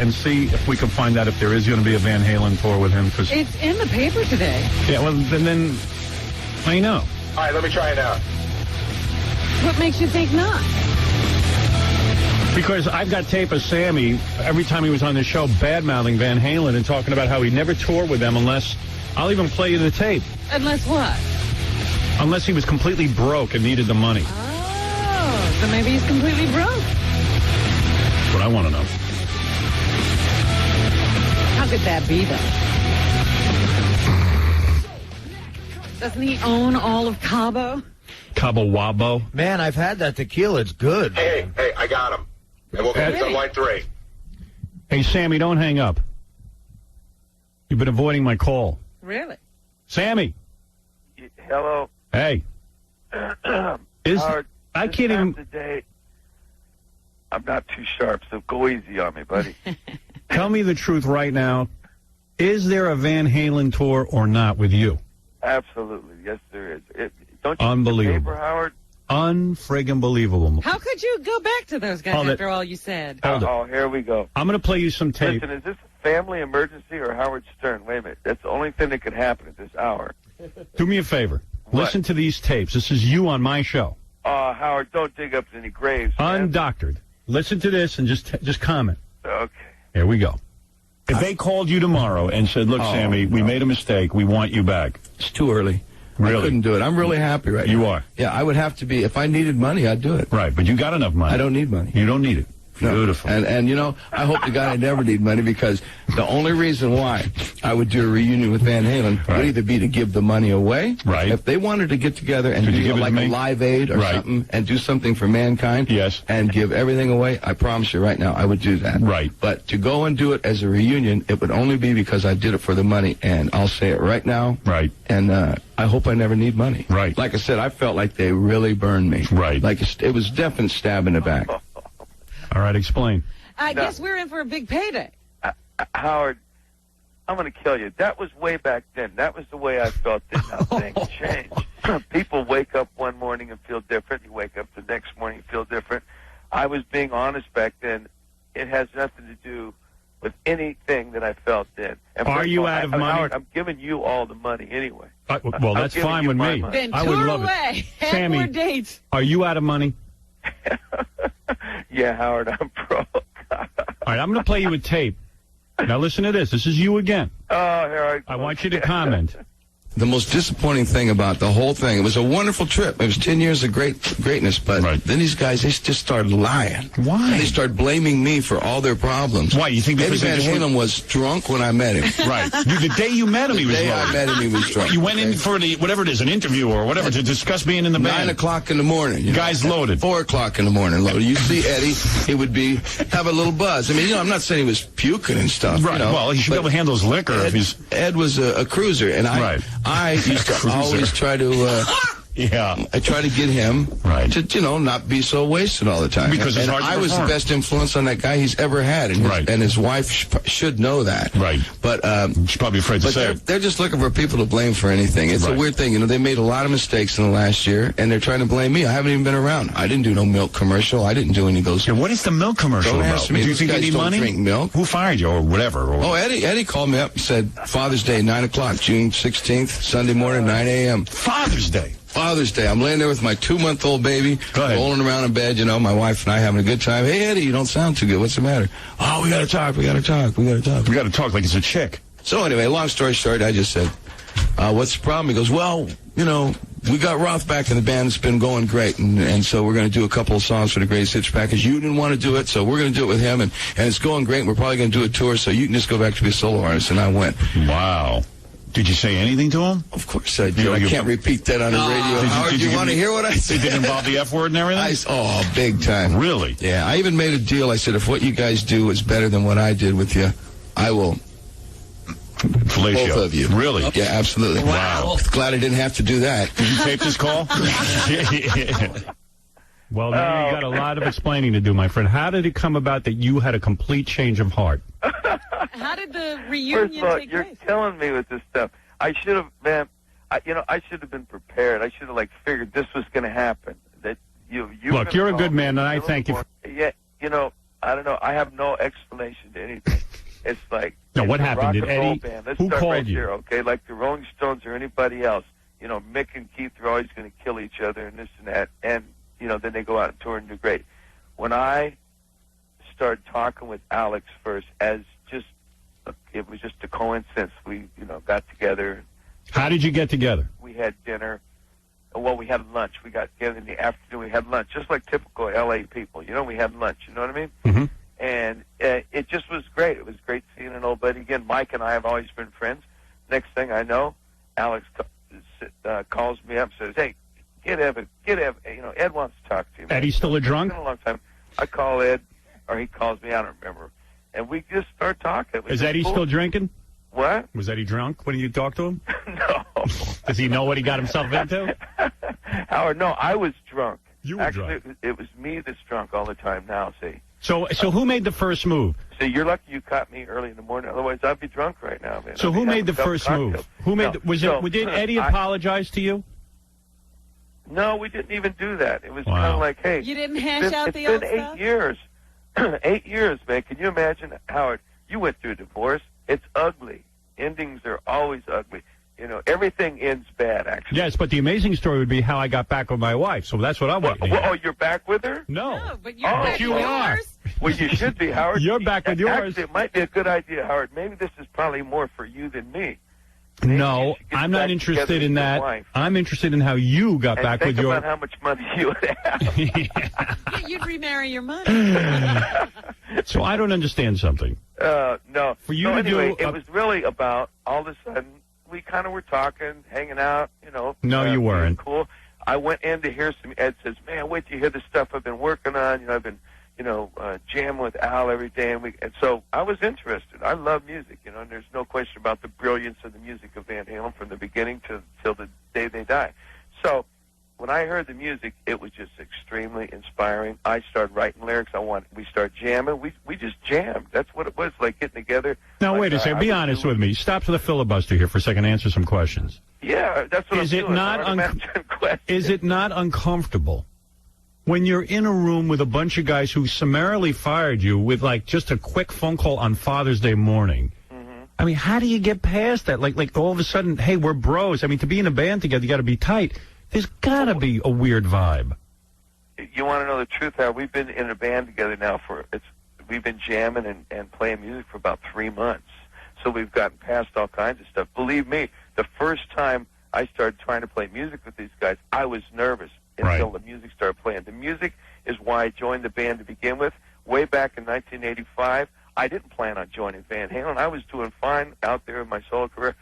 And see if we can find out if there is going to be a Van Halen tour with him. Cause, it's in the paper today. Yeah, well, then I know. All right, let me try it out. What makes you think not? Because I've got tape of Sammy, every time he was on the show, bad-mouthing Van Halen and talking about how he never toured with them unless... I'll even play you the tape. Unless what? Unless he was completely broke and needed the money. Oh, so maybe he's completely broke. That's what I want to know. How could that be, though? Doesn't he own all of Cabo? Cabo Wabo? Man, I've had that tequila. It's good. Hey, I got him. And we'll go on line 3. Hey, Sammy, don't hang up. You've been avoiding my call. Really? Sammy. Hello. Hey. Howard, I can't even... Today, I'm not too sharp, so go easy on me, buddy. Tell me the truth right now. Is there a Van Halen tour or not with you? Absolutely. Yes, there is. Don't you Unbelievable. Paper, Howard? Unfriggin' believable. How could you go back to those guys after all you said? Oh, here we go. I'm going to play you some tape. Listen, is this a family emergency or Howard Stern? Wait a minute. That's the only thing that could happen at this hour. Do me a favor. What? Listen to these tapes. This is you on my show. Oh, Howard, don't dig up any graves. Man. Undoctored. Listen to this and just comment. Okay. Here we go. If they called you tomorrow and said, look, Sammy, we made a mistake. We want you back. It's too early. Really? I couldn't do it. I'm really happy right now. You are? Yeah, I would have to be. If I needed money, I'd do it. Right, but you got enough money. I don't need money. You don't need it. No. Beautiful. And you know, I hope to God I never need money, because the only reason why I would do a reunion with Van Halen would either be to give the money away. Right. If they wanted to get together and do like a Live Aid or something and do something for mankind. Yes. And give everything away, I promise you right now, I would do that. Right. But to go and do it as a reunion, it would only be because I did it for the money. And I'll say it right now. Right. And I hope I never need money. Right. Like I said, I felt like they really burned me. Right. Like it was definite stab in the back. All right, explain. I guess we're in for a big payday. Howard, I'm going to kill you. That was way back then. That was the way I felt then. Now things change. People wake up one morning and feel different. You wake up the next morning and feel different. I was being honest back then. It has nothing to do with anything that I felt then. And Are you out of money? Howard, I'm giving you all the money anyway. Well, that's fine with me. Then I would tour love away. it. Have Sammy, more dates. are you out of money? Yeah, Howard, I'm broke. All right, I'm going to play you a tape. Now listen to this. This is you again. Oh, here I want you to comment. The most disappointing thing about the whole thing, it was a wonderful trip. It was 10 years of greatness, but then these guys, they just started lying. Why? And they started blaming me for all their problems. Why? You think Eddie because Van Halen was drunk when I met him. Right. The day you met him, he was The day drunk. I met him, he was drunk. You went in for the, whatever it is, an interview or whatever, to discuss being in the band. 9 o'clock in the morning. You Guy's loaded. 4 o'clock in the morning loaded. You see Eddie, he would have a little buzz. I mean, I'm not saying he was puking and stuff. Right. Well, he should be able to handle his liquor if he's... Ed was a cruiser, and I used to always try to... I try to get him to, not be so wasted all the time. Because it's hard to I was the best influence on that guy he's ever had, and his wife should know that. Right. But she's probably afraid to say it. They're just looking for people to blame for anything. It's a weird thing. They made a lot of mistakes in the last year, and they're trying to blame me. I haven't even been around. I didn't do no milk commercial. I didn't do any of those. Yeah, what is the milk commercial Don't about? ask me. Do you think you need money? Drink milk. Who fired you or whatever? Oh, Eddie called me up and said, Father's Day, 9 o'clock, June 16th, Sunday morning, 9 a.m. Father's Day. Father's Day. I'm laying there with my 2-month-old baby, rolling around in bed, my wife and I having a good time. Hey, Eddie, you don't sound too good. What's the matter? Oh, we got to talk. We got to talk like it's a chick. So anyway, long story short, I just said, what's the problem? He goes, well, we got Roth back in the band. It's been going great. And so we're going to do a couple of songs for the Greatest Hits package. You didn't want to do it, so we're going to do it with him. And it's going great. And we're probably going to do a tour, so you can just go back to be a solo artist. And I went. Wow. Did you say anything to him? Of course I did. I can't repeat that on the radio. Howard, you want to hear what I said? Did it involve the F word and everything? Big time. Really? Yeah. I even made a deal. I said, if what you guys do is better than what I did with you, I will. Fellatio. Both of you. Really? Yeah, absolutely. Wow. Glad I didn't have to do that. Did you tape this call? Well, now you got a lot of explaining to do, my friend. How did it come about that you had a complete change of heart? How did the reunion take place? You're killing me with this stuff. I should have, man. I should have been prepared. I should have figured this was going to happen. That you. Look, you're a good man, and I thank you. Yeah, I don't know. I have no explanation to anything. It's like, no, what it's a happened? rock Did and roll Eddie? band. Let's Who start called right you? there, okay? Like the Rolling Stones or anybody else. You know, Mick and Keith are always going to kill each other and this and that. And, you know, then they go out and tour and do great. When I started talking with Alex first, it was just a coincidence. We, you know, got together. How did you get together? We had dinner. Well, we had lunch. We got together in the afternoon. We had lunch, just like typical L.A. people. You know, we had lunch. You know what I mean? Mm-hmm. And it just was great. It was great seeing an old buddy again. Mike and I have always been friends. Next thing I know, Alex calls me up and says, "Hey, get Evan. You know, Ed wants to talk to you." Eddie's still a drunk? It's been a long time. I call Ed, or he calls me. I don't remember. And we just start talking. Is Eddie still drinking? What? Was Eddie drunk when you talked to him? No. Does he know what he got himself into? Howard, no, I was drunk. You were Actually, drunk. It was me that's drunk all the time now, see. So who made the first move? So you're lucky you caught me early in the morning. Otherwise, I'd be drunk right now, man. So who made the first move? Who made? Did Eddie apologize to you? No, we didn't even do that. It was Wow. kind of like, hey, You didn't hash out the old It's been stuff? 8 years. 8 years, man. Can you imagine, Howard? You went through a divorce. It's ugly. Endings are always ugly. You know, everything ends bad, actually. Yes, but the amazing story would be how I got back with my wife. So that's what I'm waiting to hear. Oh, you're back with her? No. No, but you're Oh, back you with are. yours. Well, you should be, Howard. You're back with yours. Actually, it might be a good idea, Howard. Maybe this is probably more for you than me. Maybe you No, should get I'm back not together interested with in your that. wife. I'm interested in how you got And back think with your. about how much money you would have. Yeah, you'd remarry your money. So I don't understand something. No. For you so to anyway, do it was really about all of a sudden we kind of were talking, hanging out, you know. No, you weren't. Cool. I went in to hear some. Ed says, "Man, wait till you hear the stuff I've been working on. You know, I've been, jamming with Al every day, and so I was interested. I love music, you know, and there's no question about the brilliance of the music of Van Halen from the beginning till the day they die. So when I heard the music, it was just extremely inspiring. I started writing lyrics. We started jamming. We just jammed. That's what it was, like getting together. Now, Like, wait a second. I Be would honest do- with me. Stop to the filibuster here for a second. Answer some questions. Yeah, that's what Is I'm it doing. not I'm answering questions. Is it not uncomfortable when you're in a room with a bunch of guys who summarily fired you with like just a quick phone call on Father's Day morning? Mm-hmm. I mean, how do you get past that? Like all of a sudden, hey, we're bros. I mean, to be in a band together, you got to be tight. There's got to be a weird vibe. You want to know the truth, Howard? We've been in a band together now we've been jamming and playing music for about 3 months. So we've gotten past all kinds of stuff. Believe me, the first time I started trying to play music with these guys, I was nervous until the music started playing. The music is why I joined the band to begin with. Way back in 1985, I didn't plan on joining Van Halen. I was doing fine out there in my solo career.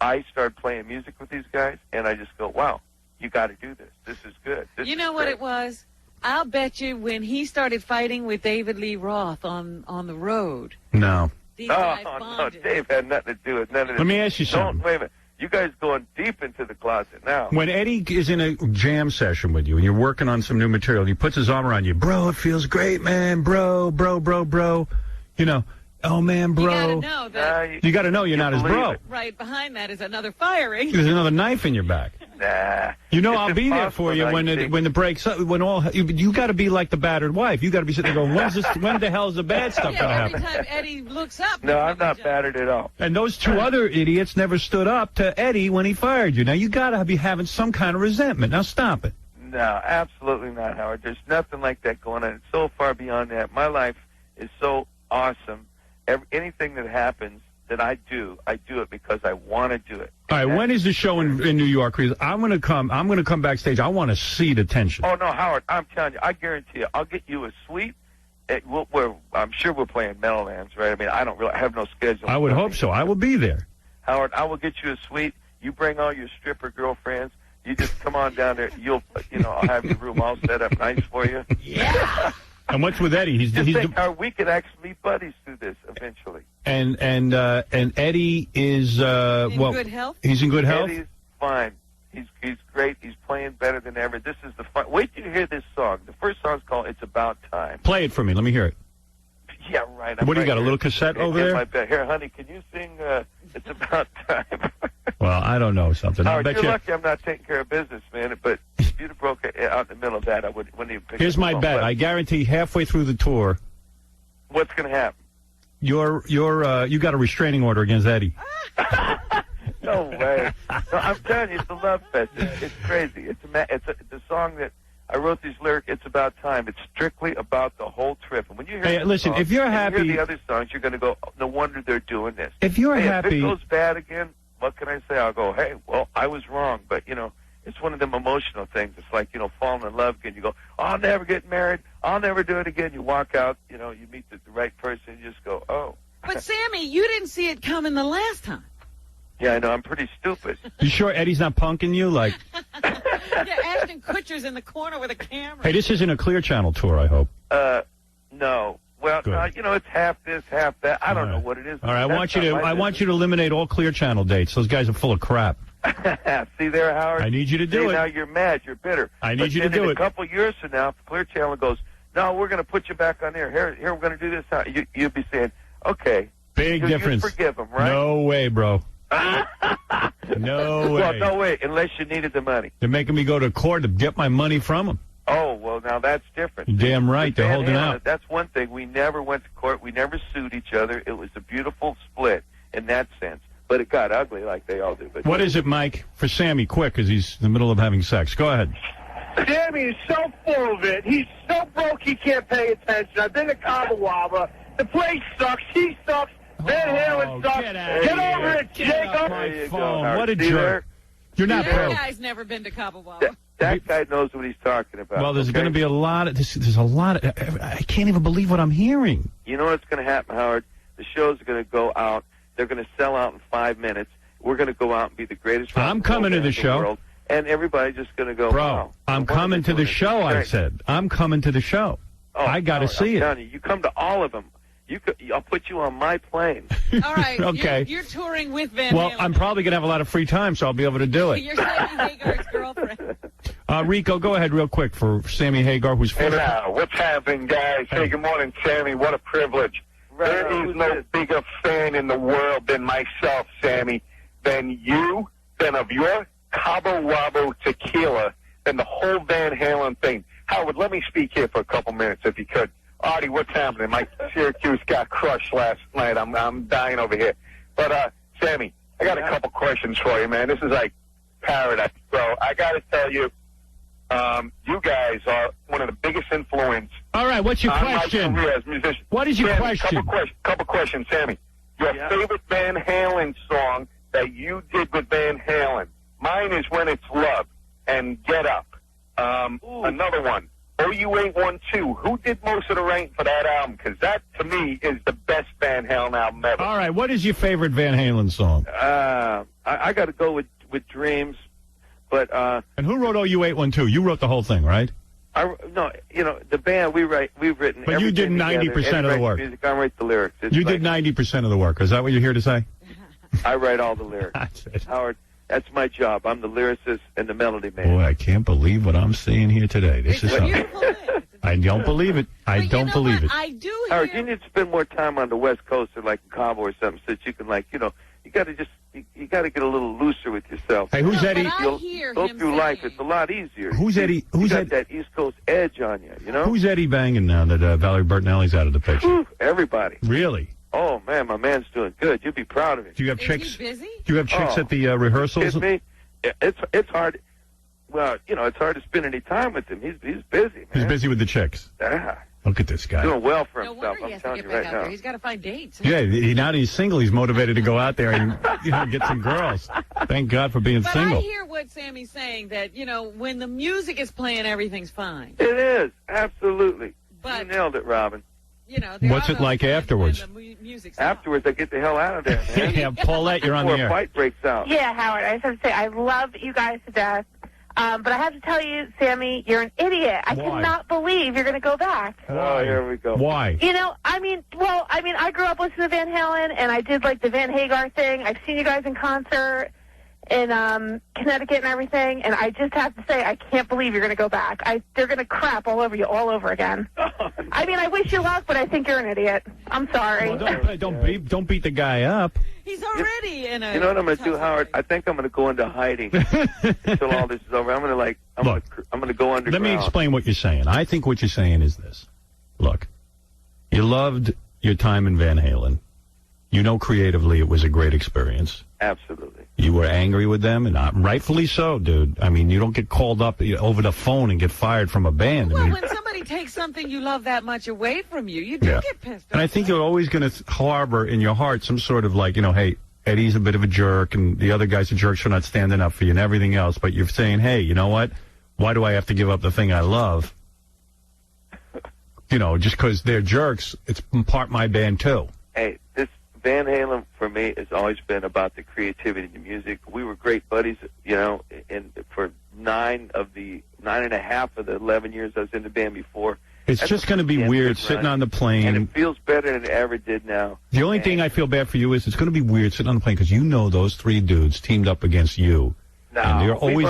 I started playing music with these guys, and I just go, wow, you got to do this. This is good. This You is know what great. it was? I'll bet you when he started fighting with David Lee Roth on the road, No. these guys Oh, no, bonded. Dave had nothing to do with none of this. Let me ask you something. Wait a minute. You guys going deep into the closet now. When Eddie is in a jam session with you and you're working on some new material, he puts his arm around you. Bro, it feels great, man. Bro. You know, oh, man, bro. You got to know that You got to know you're not his believe bro. it. right behind that is another firing. There's another knife in your back. Nah. You know, It's I'll be there for you impossible when the breaks up. You got to be like the battered wife. You got to be sitting there going, when the hell's the bad stuff going to Yeah, every happen? time Eddie looks up. No, he's I'm not jump. battered at all. And those two other idiots never stood up to Eddie when he fired you. Now, you got to be having some kind of resentment. Now, stop it. No, absolutely not, Howard. There's nothing like that going on. It's so far beyond that. My life is so awesome. Anything that happens that I do it because I want to do it. All right, when is the show in New York? Because I'm going to come backstage. I want to see the tension. Oh, no, Howard, I'm telling you, I guarantee you, I'll get you a suite. I'm sure we're playing Meadowlands, right? I mean, I have no schedule. I would hope so. I will be there. Howard, I will get you a suite. You bring all your stripper girlfriends. You just come on down there. I'll have your room all set up nice for you. Yeah. And what's with Eddie? Just think, Howard, we could actually be buddies through this eventually. And Eddie is In good health? He's in good health. Eddie's fine. He's great. He's playing better than ever. This is the fun. Wait till you hear this song. The first song's called "It's About Time." Play it for me. Let me hear it. Yeah, right. What do you right got? A here. little cassette over In there? my bed. Here, honey, can you sing "It's About Time"? Well, I don't know something. I Howard, bet you're you. lucky I'm not taking care of business, man. But if you'd have broke it out in the middle of that, I wouldn't even pick Here's up the my phone. bet. But I guarantee halfway through the tour, What's going to happen? You got a restraining order against Eddie. No way. No, I'm telling you, it's a love fest. It's crazy. It's a song that I wrote these lyrics. It's about time. It's strictly about the whole trip. And when you hear listen, song, if you're happy, you hear the other songs, you're going to go, oh, no wonder they're doing this. If you're happy, if it goes bad again, what can I say? I'll go, hey, well, I was wrong, but it's one of them emotional things. It's like, falling in love again. You go, oh, I'll never get married. I'll never do it again. You walk out, you meet the right person. You just go, oh. But, Sammy, you didn't see it coming the last time. Yeah, I know. I'm pretty stupid. You sure Eddie's not punking you? Like, yeah, Ashton Kutcher's in the corner with a camera. Hey, this isn't a Clear Channel tour, I hope. No. Well, it's half this, half that. I don't know what it is. All right, I want you to eliminate all Clear Channel dates. Those guys are full of crap. See there, Howard? I need you to do it. Now you're mad. You're bitter. I need you to do it. it. A couple years from now, if Clear Channel goes, no, we're going to put you back on there. Here, we're going to do this. You'll be saying, okay. Big difference. You forgive them, right? No way, bro. No way. Well, no way, unless you needed the money. They're making me go to court to get my money from them. Oh, well, now that's different. You're damn right. They're holding out. That's one thing. We never went to court. We never sued each other. It was a beautiful split in that sense. But it got ugly like they all do. But what is it, Mike? For Sammy, quick, because he's in the middle of having sex. Go ahead. Sammy is so full of it. He's so broke he can't pay attention. I've been to Cabo Wabo. The place sucks. He sucks. Van Halen sucks. Get over it, Jacob. My phone. What a jerk. You're not broke. That guy's never been to Cabo Wabo. That guy knows what he's talking about. Well, there's going to be a lot of there's a lot of, I can't even believe what I'm hearing. You know what's going to happen, Howard? The show's going to go out. They're going to sell out in 5 minutes. We're going to go out and be the greatest. I'm coming to the show. World, and everybody's just going to go, bro, wow. I'm coming to the show, I said. I'm coming to the show. Oh, I got to see it. You come to all of them. I'll put you on my plane. All right. Okay. You're touring with Van Halen. Well, I'm probably going to have a lot of free time, so I'll be able to do it. You're Sammy Hagar's girlfriend. Rico, go ahead real quick for Sammy Hagar, who's... Hey, now, what's happening, guys? Hey, good morning, Sammy. What a privilege. Right, there is no bigger fan in the world than myself, Sammy, than you, than of your Cabo Wabo tequila, than the whole Van Halen thing. Howard, let me speak here for a couple minutes, if you could. Artie, what's happening? My Syracuse got crushed last night. I'm dying over here. But, Sammy, I got a couple questions for you, man. This is like paradise, bro. I got to tell you, you guys are one of the biggest influence. All right, what's your question? My career as a musician. What is your Sammy, question? Couple questions, Sammy. Your favorite Van Halen song that you did with Van Halen. Mine is When It's Love and Get Up. Another one. OU812. Who did most of the writing for that album? Because that, to me, is the best Van Halen album ever. All right, what is your favorite Van Halen song? I got to go with Dreams, but... and who wrote OU812? You wrote the whole thing, right? No, the band, we've written... But you did 90% of the work. Music, I write the lyrics. You did 90% of the work. Is that what you're here to say? I write all the lyrics. That's it. Howard, that's my job. I'm the lyricist and the melody man. Boy, I can't believe what I'm seeing here today. This is something. I don't believe it. I don't believe it. I do hear... Howard, you need to spend more time on the West Coast or like in Cabo or something so that you can you got to just... You got to get a little looser with yourself. Hey, who's Eddie? Go through life. It's a lot easier. Who's Eddie? You got that East Coast edge on you, you know? Who's Eddie banging now that Valerie Bertinelli's out of the picture? Whew, everybody. Really? Oh, man, my man's doing good. You'll be proud of him. Do you have Is chicks? he busy? Do you have chicks at the rehearsals? You kidding me? It's hard. Well, it's hard to spend any time with him. He's busy, man. He's busy with the chicks. Yeah. Look at this guy. Doing well for No himself, wonder he I'm has to telling get you back right out now. there. He's got to find dates. Yeah, now that he's single, he's motivated to go out there and get some girls. Thank God for being But single. I hear what Sammy's saying, that, when the music is playing, everything's fine. It is, absolutely. But, you nailed it, Robin. What's it like afterwards? Afterwards, I get the hell out of there, man. Yeah, Paulette, you're on the Before air. a fight breaks out. Yeah, Howard, I just have to say, I love you guys to death. But I have to tell you, Sammy, you're an idiot. I cannot believe you're going to go back. Oh, here we go. Why? I grew up listening to Van Halen, and I did, the Van Hagar thing. I've seen you guys in concert in Connecticut and everything, and I just have to say, I can't believe you're going to go back. They're going to crap all over you all over again. I wish you luck, but I think you're an idiot. I'm sorry. Well, don't beat the guy up. He's already in a... You know what I'm going to do, Howard? I think I'm going to go into hiding until all this is over. I'm going to I'm going to go underground. Let me explain what you're saying. I think what you're saying is this. Look, You loved your time in Van Halen. You know creatively it was a great experience. Absolutely. You were angry with them, and rightfully so, dude. I mean, you don't get called up over the phone and get fired from a band. Well, I mean, when somebody takes something you love that much away from you, you do get pissed off. And I think you're always going to harbor in your heart some sort of like, hey, Eddie's a bit of a jerk, and the other guy's a jerk for not standing up for you and everything else. But you're saying, hey, you know what? Why do I have to give up the thing I love? Just because they're jerks, it's part my band, too. Hey, this Van Halen, for me, has always been about the creativity of the music. We were great buddies, and for 9 and a half of the 11 years I was in the band before. It's just going to be weird sitting on the plane. And it feels better than it ever did now. The only thing I feel bad for you is it's going to be weird sitting on the plane because those 3 dudes teamed up against you. No, and you're always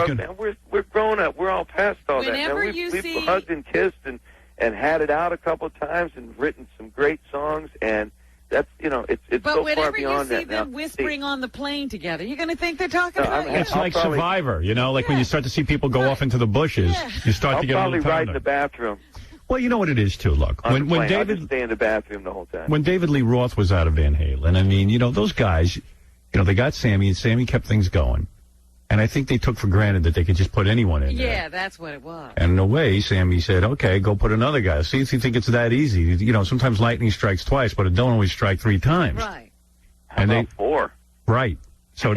we're grown up. We're all past all Whenever that. you We've see... hugged and kissed and had it out a couple of times and written some great songs, and that's, it's but so far beyond that. But whenever you see them now, whispering on the plane together, you're going to think they're talking about you. It's like Survivor, like when you start to see people go off into the bushes, you start to get a little I'll probably ride in the bathroom. Well, you know what it is, too. Look, when David... David... I'll just stay in the bathroom the whole time. When David Lee Roth was out of Van Halen, I mean, those guys, they got Sammy, and Sammy kept things going. And I think they took for granted that they could just put anyone in there. Yeah, that's what it was. And in a way, Sammy said, okay, go put another guy. See if you think it's that easy. Sometimes lightning strikes twice, but it don't always strike 3 times. Right. How about 4? Right. So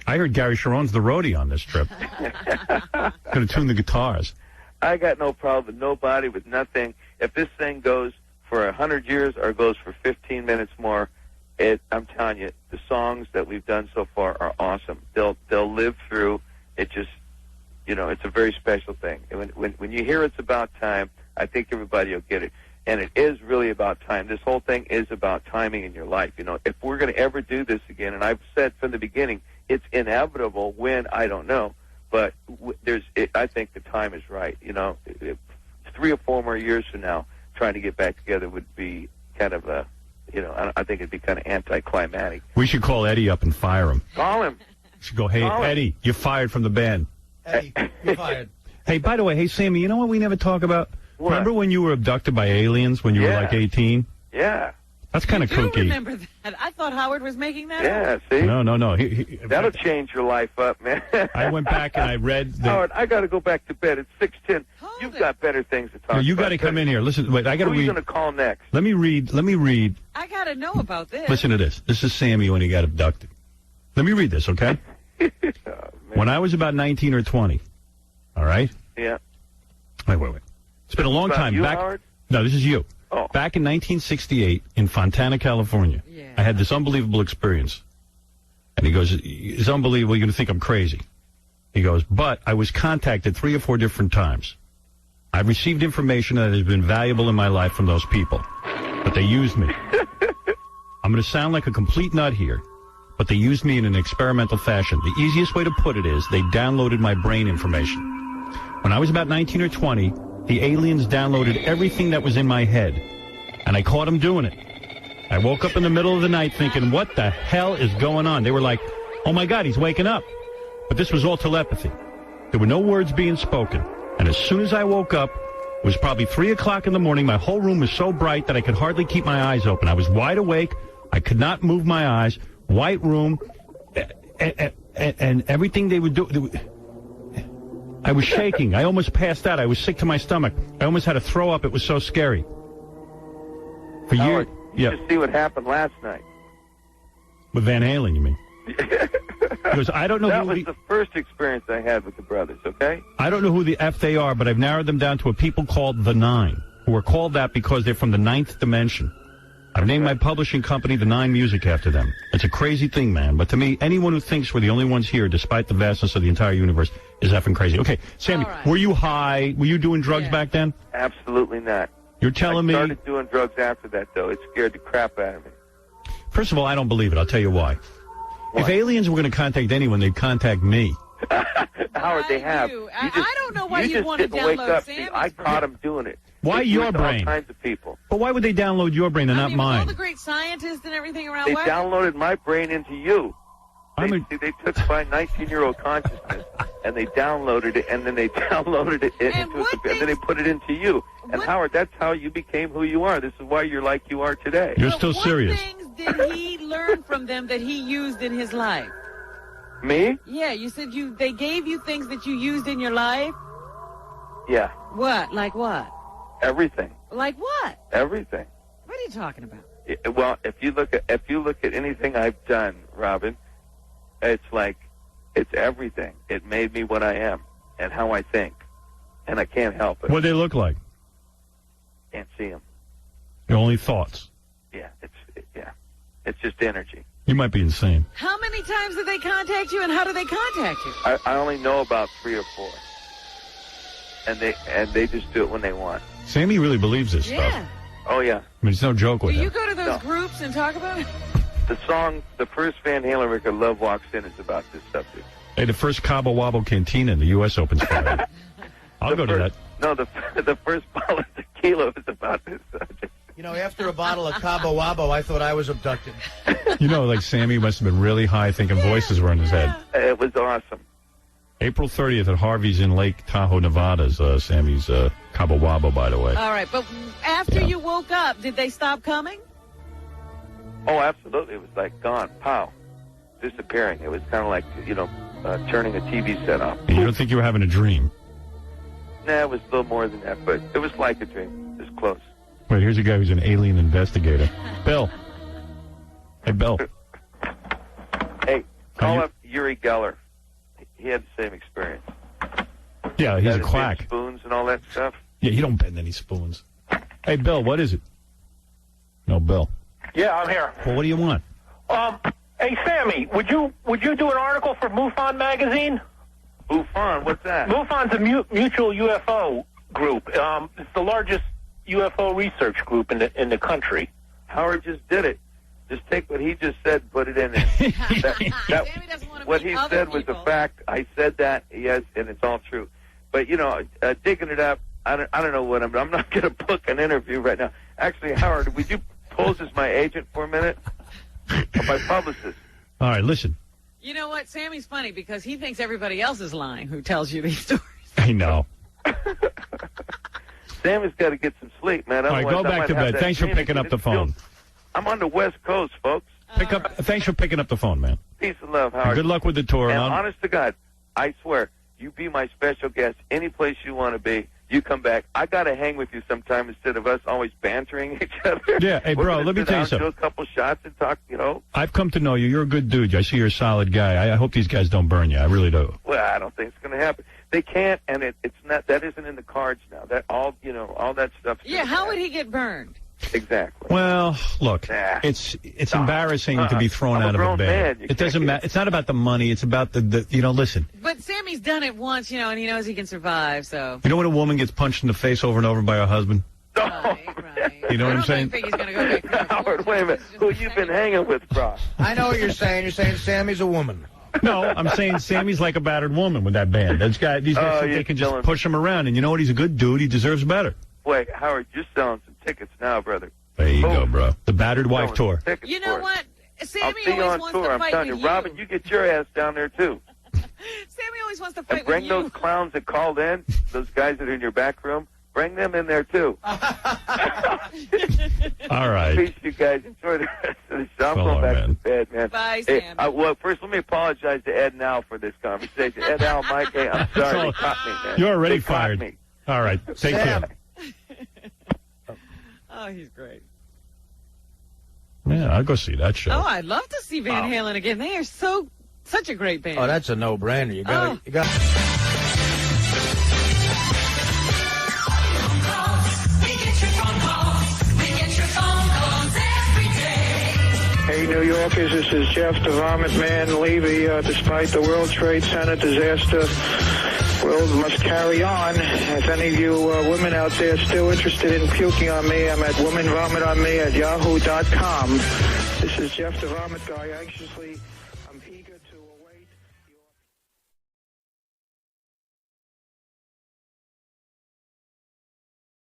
I heard Gary Sharon's the roadie on this trip. Going to tune the guitars. I got no problem with nobody, with nothing. If this thing goes for 100 years or goes for 15 minutes more, I'm telling you, the songs that we've done so far are awesome. They'll live through. It just, it's a very special thing. And when you hear It's About Time, I think everybody will get it. And it is really about time. This whole thing is about timing in your life. If we're going to ever do this again, and I've said from the beginning, it's inevitable. When, I don't know. But I think the time is right. 3 or 4 more years from now, trying to get back together would be kind of a, I think it'd be kind of anticlimactic. We should call Eddie up and fire him. Call him. We should go, hey, Eddie, you're fired from the band. Eddie, you're fired. Hey, by the way, hey, Sammy, you know what we never talk about? What? Remember when you were abducted by aliens when you were like 18? Yeah. That's kind of I do kooky. remember that. I thought Howard was making that up. Yeah, see? No. That'll change your life up, man. I went back and I read Howard, I got to go back to bed. It's 6:10. You've got better things to talk about. You got to come in here. Listen, wait, I got to read. Who are you going to call next? Let me read. I got to know about this. Listen to this. This is Sammy when he got abducted. Let me read this, okay? When I was about 19 or 20, all right? Yeah. Wait. It's been a long time. You, Howard? No, this is you. Oh. Back in 1968 in Fontana, California, I had this unbelievable experience. And he goes, it's unbelievable. You're going to think I'm crazy. He goes, but I was contacted 3 or 4 different times. I've received information that has been valuable in my life from those people. But they used me. I'm going to sound like a complete nut here, but they used me in an experimental fashion. The easiest way to put it is they downloaded my brain information. When I was about 19 or 20, the aliens downloaded everything that was in my head, and I caught them doing it. I woke up in the middle of the night thinking, what the hell is going on? They were like, oh, my God, he's waking up. But this was all telepathy. There were no words being spoken. And as soon as I woke up, it was probably 3 o'clock in the morning. My whole room was so bright that I could hardly keep my eyes open. I was wide awake. I could not move my eyes. White room. And everything they would do. I was shaking. I almost passed out. I was sick to my stomach. I almost had to throw up. It was so scary. For years. You should see what happened last night. With Van Halen, you mean? Because I don't know that was the first experience I had with the brothers, okay? I don't know who the F they are, but I've narrowed them down to a people called The Nine, who are called that because they're from the 9th dimension. I've named my publishing company The Nine Music after them. It's a crazy thing, man. But to me, anyone who thinks we're the only ones here, despite the vastness of the entire universe, is effing crazy. Okay, Sammy, were you high? Were you doing drugs back then? Absolutely not. You're telling me... I started doing drugs after that, though. It scared the crap out of me. First of all, I don't believe it. I'll tell you why. If aliens were going to contact anyone, they'd contact me. Howard, they have. I don't know why you want to download Sammy's I caught him doing it. Why your brain? All kinds of people. But why would they download your brain and not mine? All the great scientists and everything around. They downloaded my brain into you. They took my 19-year-old consciousness and they downloaded it, and then they downloaded it into a computer, and then they put it into you. And Howard, that's how you became who you are. This is why you're like you are today. You're still serious. What things did he learn from them that he used in his life? Me? Yeah, you said they gave you things that you used in your life? Yeah. What? Like what? Everything. Like what? Everything. What are you talking about? Well, if you look at anything I've done, Robin, it's everything. It made me what I am and how I think, and I can't help it. What do they look like? Can't see them. Your only thoughts? Yeah, it's just energy. You might be insane. How many times did they contact you, and how do they contact you? I only know about 3 or 4, and they just do it when they want. Sammy really believes this stuff. Oh yeah. I mean, it's no joke with Do him. you go to those groups and talk about it? The first Van Halen record, Love Walks In, is about this subject. Hey, the first Cabo Wabo Cantina in the U.S. opens Friday. I'll go to that. No, the first bottle of tequila is about this subject. You know, after a bottle of Cabo Wabo, I thought I was abducted. You know, like Sammy must have been really high thinking voices were in his head. It was awesome. April 30th at Harvey's in Lake Tahoe, Nevada is Sammy's Cabo Wabo, by the way. All right, but after you woke up, did they stop coming? Oh, absolutely. It was like gone, pow, disappearing. It was kind of like, turning a TV set off. You don't think you were having a dream? Nah, it was a little more than that, but it was like a dream. It was close. Wait, here's a guy who's an alien investigator. Bill. Hey, Bill. Hey, call up Uri Geller. He had the same experience. Yeah, he's a quack. Spoons and all that stuff. Yeah, you don't bend any spoons. Hey, Bill, what is it? No, Bill. Yeah, I'm here. Well, what do you want? Hey, Sammy, would you do an article for MUFON magazine? MUFON, what's that? MUFON's a mutual UFO group. It's the largest UFO research group in the country. Howard just did it. Just take what he just said and put it in there. What he said was a fact. I said that, yes, and it's all true. But, digging it up, I don't know what I'm not going to book an interview right now. Actually, Howard, would you pose as my agent for a minute? Or my publicist? All right, listen. You know what? Sammy's funny because he thinks everybody else is lying who tells you these stories. I know. Sammy's got to get some sleep, man. All right, go back to bed. Thanks for picking up the phone. I'm on the West Coast, folks. Thanks for picking up the phone, man. Peace and love, Howard. And good luck with the tour. And honest to God, I swear, you be my special guest any place you want to be. You come back. I got to hang with you sometime instead of us always bantering each other. Yeah, hey, bro, let me tell you something. Do a couple shots and talk, I've come to know you. You're a good dude. I see you're a solid guy. I hope these guys don't burn you. I really do. Well, I don't think it's going to happen. They can't, and it's not. That isn't in the cards now. That all that stuff. Yeah, how would he get burned? Exactly. Well, look, it's embarrassing to be thrown out of a band. It doesn't matter. It's not about the money. It's about the listen. But Sammy's done it once, and he knows he can survive, so. You know when a woman gets punched in the face over and over by her husband? Right. You know what I'm saying? I think he's going to go back. Howard, wait a minute. Who you been hanging with, bro? I know what you're saying. You're saying Sammy's a woman. No, I'm saying Sammy's like a battered woman with that band. These guys think they can just push him around. And you know what? He's a good dude. He deserves better. Wait, Howard, you're selling some tickets now, brother. There you go, bro. The Battered Wife Tour. You know what? Sammy I'll see you on tour. I'm telling you, Robin, you get your ass down there, too. Sammy always wants to fight and bring with you. those clowns that called in, those guys that are in your back room, bring them in there, too. All right. Peace, you guys. Enjoy the rest of the show. I'm going back to bed, man. Bye, Sammy. Well, first, let me apologize to Ed and Al for this conversation. Ed, Al, Mike, hey, I'm sorry. They caught me, man. You're already They caught fired. Me. All right. Take care. Oh, he's great. Yeah, I'll go see that show. Oh, I'd love to see Van Halen again. They are such a great band. Oh, that's a no-brainer. You got. Hey, New Yorkers, this is Jeff the Vomit Man Levy. Despite the World Trade Center disaster, world must carry on. If any of you women out there still interested in puking on me, I'm at womenvomitonme@yahoo.com. This is Jeff the Vomit Guy, anxiously